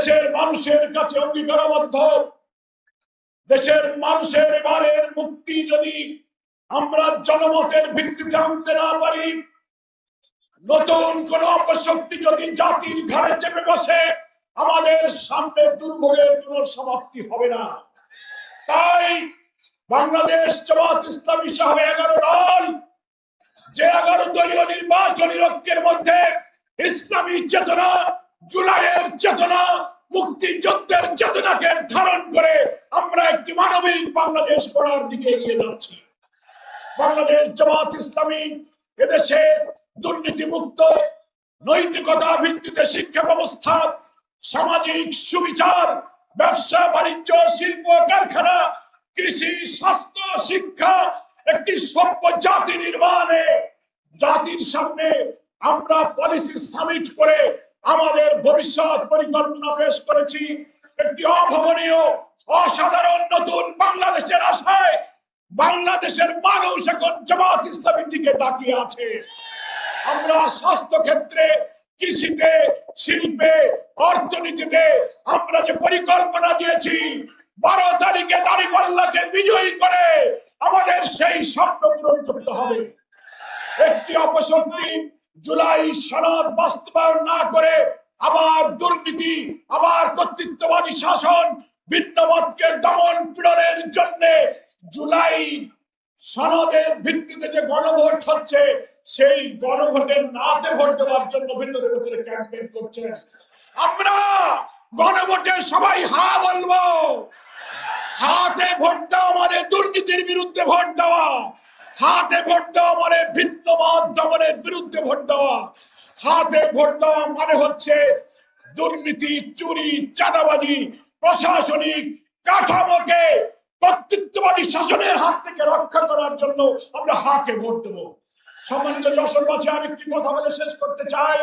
দেশের মানুষের কাছে অঙ্গীকারবদ্ধ। দেশের মানুষের এবারের মুক্তি যদি আমরা জনমতের ভিত্তিতে আনতে না পারি, নতুন কোন অপশক্তি যদি জাতির ঘাড়ে চেপে বসে, আমাদের সামনে দুর্ভোগের কোন সমাপ্তি হবে না। তাই বাংলাদেশ জামাত ইসলামী সহ 11 দল, যে 11 দলীয় নির্বাচনী ঐক্যের মধ্যে ইসলামী চেতনা, জুলাইয়ের চেতনা, মুক্তিযুদ্ধের চেতনাকে ধারণ করে আমরা একটি মানবিক বাংলাদেশ গড়ার দিকে এগিয়ে যাচ্ছি। বাংলাদেশ জামাত ইসলামী এদেশে দুর্নীতিমুক্ত, নৈতিকতা ভিত্তিতে শিক্ষা ব্যবস্থা, সামাজিক সুবিচার, ব্যবসা বাণিজ্য, শিল্প কারখানা, কৃষি, স্বাস্থ্য, শিক্ষা, একটি সভ্য জাতি নির্মাণে জাতির সামনে আমরা পলিসি সামিট করে আমাদের ভবিষ্যৎ পরিকল্পনা পেশ করেছি। একটি অভাবনীয়, অসাধারণ নতুন বাংলাদেশের আশায় বাংলাদেশের মানুষ এখন জামাত ইসলামীর দিকে তাকিয়ে আছে। আমরা স্বাস্থ্য ক্ষেত্রে, কৃষিতে, শিল্পে, অর্থনীতিতে আমরা যে পরিকল্পনা দিয়েছি, 12 তারিখে দাঁড়িপাল্লাকে বিজয়ী করে আমাদের সেই স্বপ্ন পূরণ করতে হবে। একটি অপশক্তি জুলাই সনদ বাস্তবায়ন না করে আবার দুর্নীতি, আবার কর্তৃত্ববাদী শাসন, ভিন্নমতকে দমন পীড়নের জন্য জুলাই সনদের ভিত্তিতে যে গণভোট হচ্ছে, সেই গণভোটের নাতে ভোট দেওয়ার জন্য ভিতরে ভিতরে ক্যাম্পেইন করছে। আমরা গণভোটে সবাই হা বলবো। হাতে ভোট দেওয়া মানে দুর্নীতির বিরুদ্ধে ভোট দেওয়া, হাতে ভোট দেওয়া মানে ভিন্ন মত দমনের বিরুদ্ধে ভোট দেওয়া, হাতে ভোট দেওয়া মানে হচ্ছে দুর্নীতি, চুরি, চাঁদাবাজি, প্রশাসনিক কাঠামোকে কর্তৃত্ববাদী শাসনের হাত থেকে রক্ষা করার জন্য আমরা হাকে ভোট দেবো। সম্মানিত যশোরবাসী, আমি একটি কথা বলে শেষ করতে চাই।